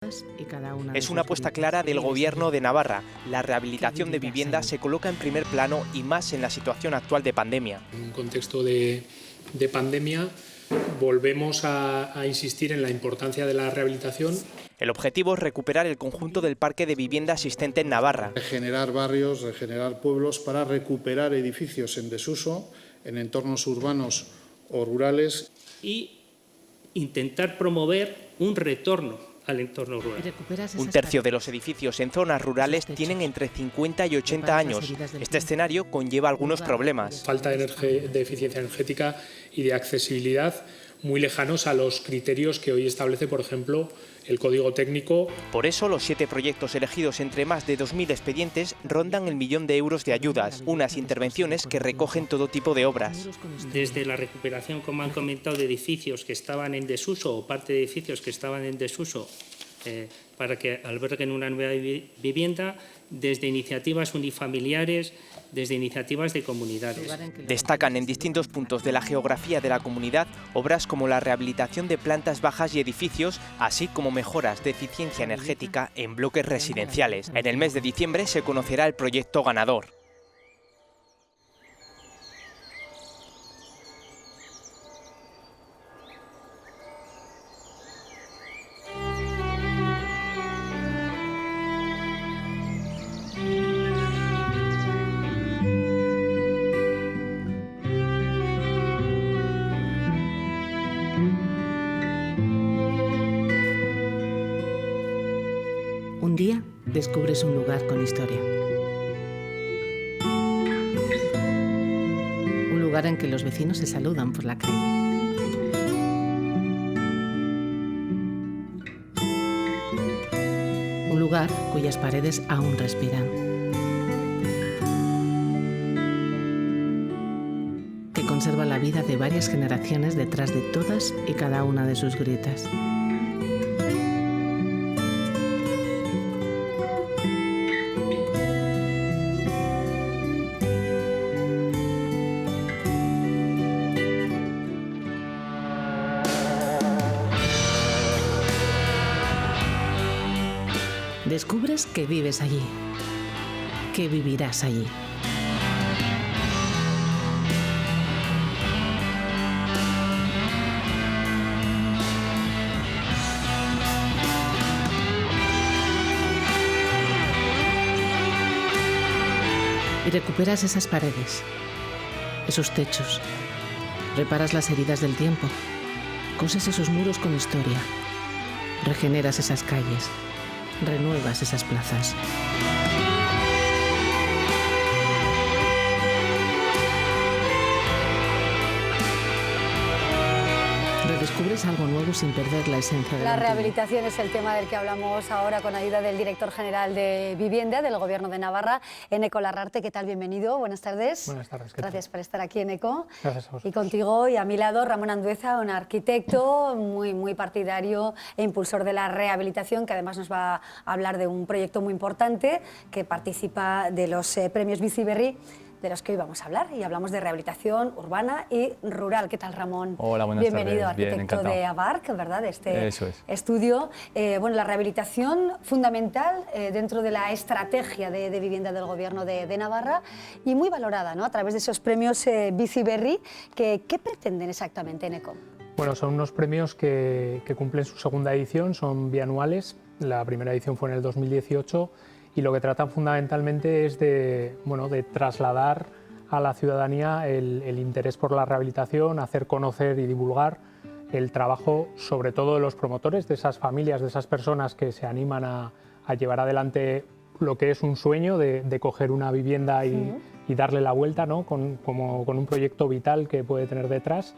Es una apuesta clara del Gobierno de Navarra. La rehabilitación de viviendas se coloca en primer plano y más en la situación actual de pandemia. En un contexto de pandemia volvemos a insistir en la importancia de la rehabilitación. El objetivo es recuperar el conjunto del parque de vivienda existente en Navarra. Regenerar barrios, regenerar pueblos para recuperar edificios en desuso, en entornos urbanos o rurales. Y intentar promover un retorno al entorno rural. Un tercio de los edificios en zonas rurales tienen entre 50 y 80 años. Este escenario conlleva algunos problemas. Falta de eficiencia energética y de accesibilidad muy lejanos a los criterios que hoy establece, por ejemplo, el Código Técnico. Por eso, los 7 proyectos elegidos entre más de 2.000 expedientes rondan el 1 millón de euros de ayudas, unas intervenciones que recogen todo tipo de obras. Desde la recuperación, como han comentado, de edificios que estaban en desuso o parte de edificios que estaban en desuso para que alberguen una nueva vivienda, desde iniciativas unifamiliares, desde iniciativas de comunidades. Destacan en distintos puntos de la geografía de la comunidad obras como la rehabilitación de plantas bajas y edificios, así como mejoras de eficiencia energética en bloques residenciales. En el mes de diciembre se conocerá el proyecto ganador. Un día descubres un lugar con historia. Un lugar en que los vecinos se saludan por la calle. Un lugar cuyas paredes aún respiran. Que conserva la vida de varias generaciones detrás de todas y cada una de sus grietas. Descubres que vives allí, que vivirás allí. Y recuperas esas paredes, esos techos, reparas las heridas del tiempo, coses esos muros con historia, regeneras esas calles, renuevas esas plazas. Redescubres algo nuevo sin perder la esencia de la rehabilitación es el tema del que hablamos ahora con ayuda del director general de Vivienda del Gobierno de Navarra, Eneko Larrarte. ¿Qué tal? Bienvenido, buenas tardes. Buenas tardes. Gracias por estar aquí, Eneko. Gracias a vosotros. Y contigo y a mi lado Ramón Andueza, un arquitecto muy partidario e impulsor de la rehabilitación, que además nos va a hablar de un proyecto muy importante que participa de los premios Bizi Berri, de los que hoy vamos a hablar, y hablamos de rehabilitación urbana y rural. ¿Qué tal, Ramón? Hola, buenas Bienvenido, tardes. arquitecto de ABARC, ¿verdad? De este Eso es. estudio. Bueno, la rehabilitación fundamental dentro de la estrategia de vivienda del Gobierno de Navarra y muy valorada, ¿no?, a través de esos premios Bizi Berri. ¿Qué pretenden exactamente, Eneko? Bueno, son unos premios que cumplen su segunda edición, son bianuales. La primera edición fue en el 2018 y lo que tratan fundamentalmente es de trasladar a la ciudadanía el interés por la rehabilitación, hacer conocer y divulgar el trabajo, sobre todo de los promotores, de esas familias, de esas personas que se animan a llevar adelante lo que es un sueño de coger una vivienda y darle la vuelta, ¿no?, con un proyecto vital que puede tener detrás.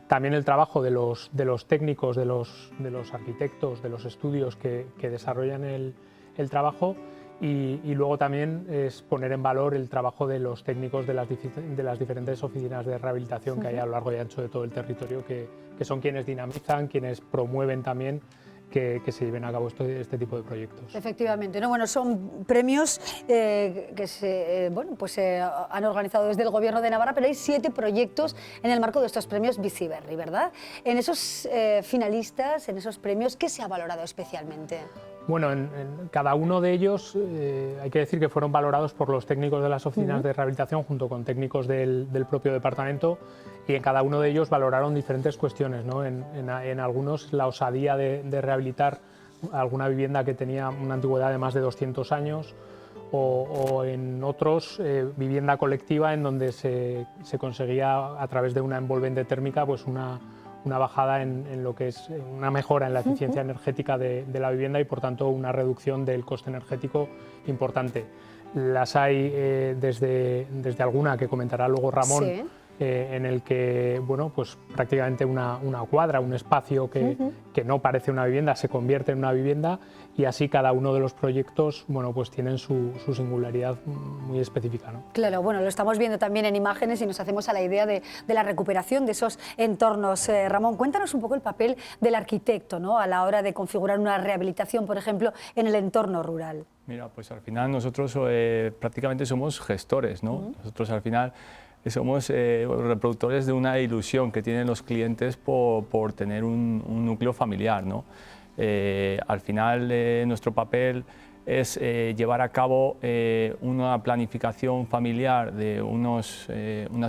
También el trabajo de los técnicos, de los arquitectos, de los estudios que desarrollan el trabajo. Y luego también es poner en valor el trabajo de los técnicos de las diferentes oficinas de rehabilitación que hay a lo largo y ancho de todo el territorio, que son quienes dinamizan, quienes promueven también que se lleven a cabo este tipo de proyectos. Efectivamente, ¿no? Bueno, son premios que se han organizado desde el Gobierno de Navarra, pero hay 7 proyectos en el marco de estos premios Bizi Berri, ¿verdad? En esos finalistas, en esos premios, ¿qué se ha valorado especialmente? Bueno, en cada uno de ellos hay que decir que fueron valorados por los técnicos de las oficinas de rehabilitación junto con técnicos del propio departamento, y en cada uno de ellos valoraron diferentes cuestiones, ¿no? En algunos la osadía de rehabilitar alguna vivienda que tenía una antigüedad de más de 200 años, o en otros vivienda colectiva en donde se conseguía a través de una envolvente térmica pues una bajada en lo que es una mejora en la eficiencia energética de la vivienda y por tanto una reducción del coste energético importante. Las hay desde alguna que comentará luego Ramón, sí. En el que pues prácticamente una cuadra, un espacio que no parece una vivienda se convierte en una vivienda, y así cada uno de los proyectos pues tienen su singularidad muy específica, ¿no? Claro, bueno, lo estamos viendo también en imágenes y nos hacemos a la idea de la recuperación de esos entornos. Ramón, cuéntanos un poco el papel del arquitecto, ¿no?, a la hora de configurar una rehabilitación, por ejemplo, en el entorno rural. Mira, pues al final nosotros prácticamente somos gestores, ¿no? Nosotros al final somos reproductores de una ilusión que tienen los clientes por tener un núcleo familiar, ¿no? Al final nuestro papel es llevar a cabo una planificación familiar de unas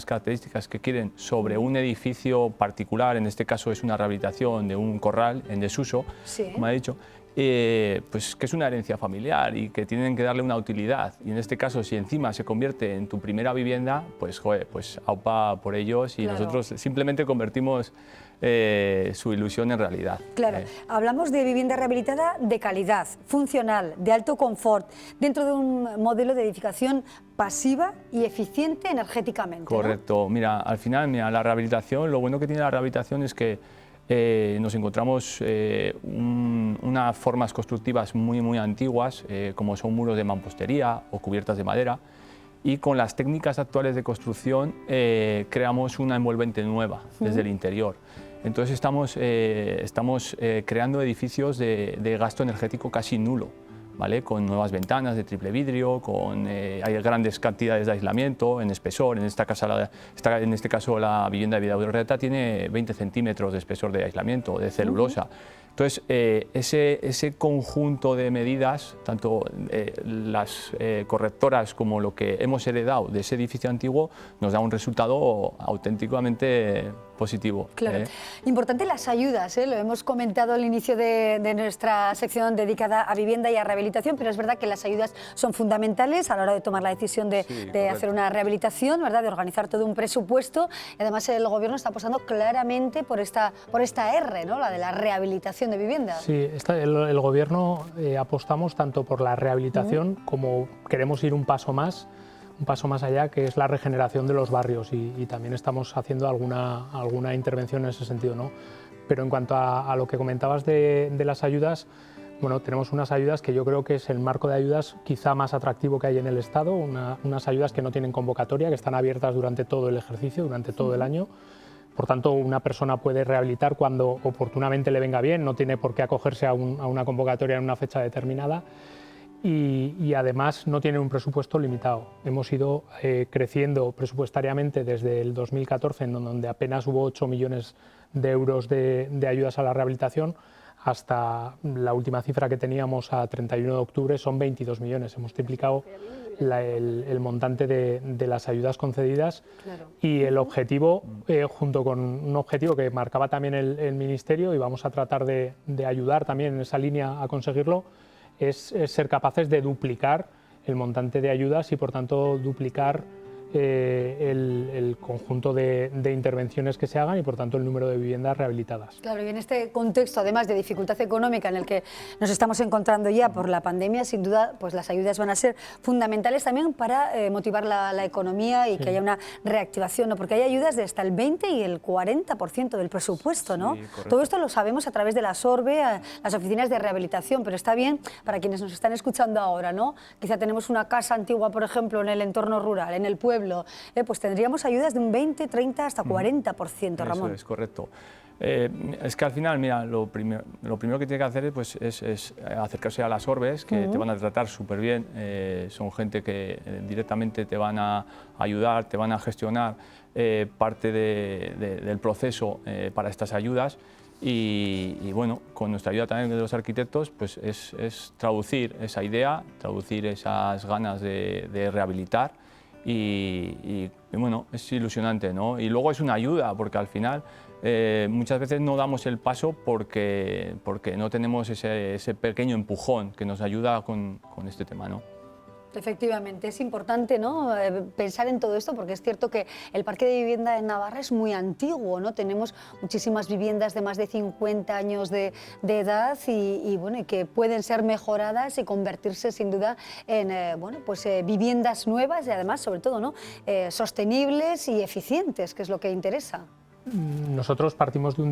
características que quieren sobre un edificio particular, en este caso es una rehabilitación de un corral en desuso, sí, como ha dicho, pues que es una herencia familiar y que tienen que darle una utilidad, y en este caso si encima se convierte en tu primera vivienda, pues joder, pues aupa por ellos, y claro, nosotros simplemente convertimos su ilusión en realidad. Claro, hablamos de vivienda rehabilitada de calidad, funcional, de alto confort, dentro de un modelo de edificación pasiva y eficiente energéticamente. Correcto, ¿no? Mira, al final, la rehabilitación, lo bueno que tiene la rehabilitación es que nos encontramos unas formas constructivas muy antiguas, como son muros de mampostería o cubiertas de madera, y con las técnicas actuales de construcción creamos una envolvente nueva desde el interior. Entonces estamos creando edificios de gasto energético casi nulo, ¿vale? Con nuevas ventanas de triple vidrio, hay grandes cantidades de aislamiento en espesor. En este caso la vivienda de Bidaurreta tiene 20 centímetros de espesor de aislamiento, de celulosa. Entonces, ese conjunto de medidas, tanto las correctoras como lo que hemos heredado de ese edificio antiguo, nos da un resultado auténticamente positivo. Claro. Importante las ayudas, lo hemos comentado al inicio de nuestra sección dedicada a vivienda y a rehabilitación, pero es verdad que las ayudas son fundamentales a la hora de tomar la decisión de hacer una rehabilitación, ¿verdad?, de organizar todo un presupuesto, y además el Gobierno está apostando claramente por esta R, ¿no?, la de la rehabilitación de vivienda. Sí, el Gobierno apostamos tanto por la rehabilitación como queremos ir un paso más allá, que es la regeneración de los barrios, y también estamos haciendo alguna intervención en ese sentido, ¿no? Pero en cuanto a lo que comentabas de las ayudas, bueno, tenemos unas ayudas que yo creo que es el marco de ayudas quizá más atractivo que hay en el Estado, unas ayudas que no tienen convocatoria, que están abiertas durante todo el ejercicio, durante todo el año. Por tanto, una persona puede rehabilitar cuando oportunamente le venga bien, no tiene por qué acogerse a una convocatoria en una fecha determinada, y además no tiene un presupuesto limitado. Hemos ido creciendo presupuestariamente desde el 2014, en donde apenas hubo 8 millones de euros de ayudas a la rehabilitación, hasta la última cifra que teníamos a 31 de octubre son 22 millones. Hemos triplicado el montante de las ayudas concedidas, claro, y el objetivo, junto con un objetivo que marcaba también el Ministerio, y vamos a tratar de ayudar también en esa línea a conseguirlo, es ser capaces de duplicar el montante de ayudas y por tanto duplicar el conjunto de intervenciones que se hagan y por tanto el número de viviendas rehabilitadas. Claro, y en este contexto, además de dificultad económica en el que nos estamos encontrando ya por la pandemia, sin duda pues las ayudas van a ser fundamentales también para motivar la economía y que haya una reactivación, ¿no? Porque hay ayudas de hasta el 20 y el 40% del presupuesto, ¿no? Todo esto lo sabemos a través de la SORBE, las oficinas de rehabilitación, pero está bien para quienes nos están escuchando ahora, ¿no? Quizá tenemos una casa antigua, por ejemplo, en el entorno rural, en el pueblo, pues tendríamos ayudas de un 20, 30, hasta 40%, Ramón. Eso es correcto. Es que al final, mira, lo primero que tiene que hacer pues, es acercarse a las Orbes, que te van a tratar súper bien. Son gente que directamente te van a ayudar, te van a gestionar parte del proceso para estas ayudas. Y bueno, con nuestra ayuda también de los arquitectos, pues es traducir esa idea, traducir esas ganas de rehabilitar y bueno, es ilusionante, ¿no? Y luego es una ayuda, porque al final muchas veces no damos el paso porque no tenemos ese pequeño empujón que nos ayuda con este tema, ¿no? Efectivamente, es importante, ¿no?, pensar en todo esto, porque es cierto que el parque de vivienda en Navarra es muy antiguo, ¿no? Tenemos muchísimas viviendas de más de 50 años de edad y bueno, y que pueden ser mejoradas y convertirse sin duda en bueno, pues, viviendas nuevas y además, sobre todo, ¿no?, sostenibles y eficientes, que es lo que interesa. Nosotros partimos de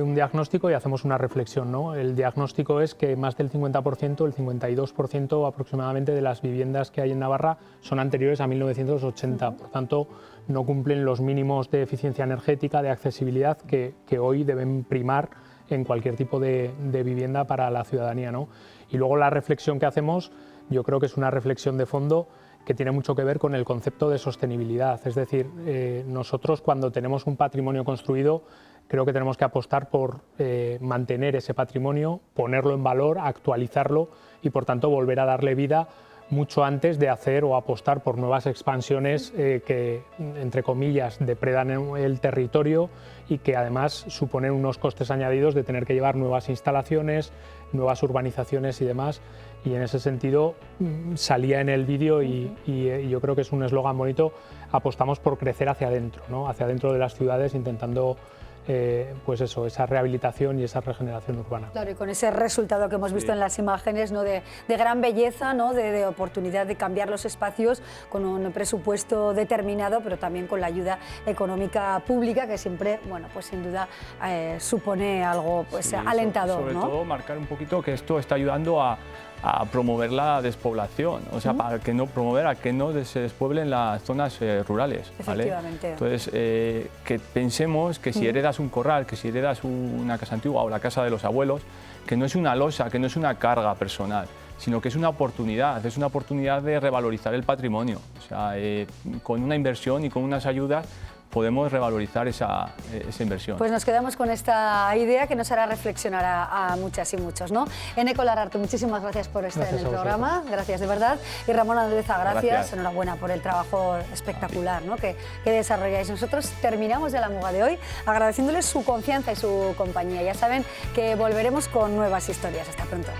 un diagnóstico y hacemos una reflexión, ¿no? El diagnóstico es que más del 50%, el 52% aproximadamente de las viviendas que hay en Navarra son anteriores a 1980, por tanto no cumplen los mínimos de eficiencia energética, de accesibilidad que hoy deben primar en cualquier tipo de vivienda para la ciudadanía, ¿no? Y luego la reflexión que hacemos, yo creo que es una reflexión de fondo que tiene mucho que ver con el concepto de sostenibilidad. Es decir, nosotros cuando tenemos un patrimonio construido, creo que tenemos que apostar por mantener ese patrimonio, ponerlo en valor, actualizarlo y, por tanto, volver a darle vida mucho antes de hacer o apostar por nuevas expansiones que, entre comillas, depredan el territorio y que además suponen unos costes añadidos de tener que llevar nuevas instalaciones, nuevas urbanizaciones y demás. Y en ese sentido salía en el vídeo y yo creo que es un eslogan bonito, apostamos por crecer hacia adentro, ¿no? Hacia adentro de las ciudades, intentando pues eso, esa rehabilitación y esa regeneración urbana. Claro, y con ese resultado que hemos visto en las imágenes, ¿no?, de gran belleza, ¿no?, de oportunidad de cambiar los espacios con un presupuesto determinado, pero también con la ayuda económica pública, que siempre, bueno, pues sin duda supone algo pues, alentador, sobre ¿no? todo marcar un poquito que esto está ayudando a promover la despoblación, o sea, para que no promover a que no se despueblen las zonas rurales, ¿vale? Efectivamente. Entonces, que pensemos que si heredas un corral, que si heredas una casa antigua o la casa de los abuelos, que no es una losa, que no es una carga personal, sino que es una oportunidad de revalorizar el patrimonio. O sea, con una inversión y con unas ayudas podemos revalorizar esa inversión. Pues nos quedamos con esta idea que nos hará reflexionar a muchas y muchos, ¿no? Eneko Lararte, muchísimas gracias por estar en el programa, gracias de verdad. Y Ramón Andueza, gracias, enhorabuena por el trabajo espectacular, ¿no?, que desarrolláis. Nosotros terminamos ya la muga de hoy agradeciéndoles su confianza y su compañía. Ya saben que volveremos con nuevas historias. Hasta pronto.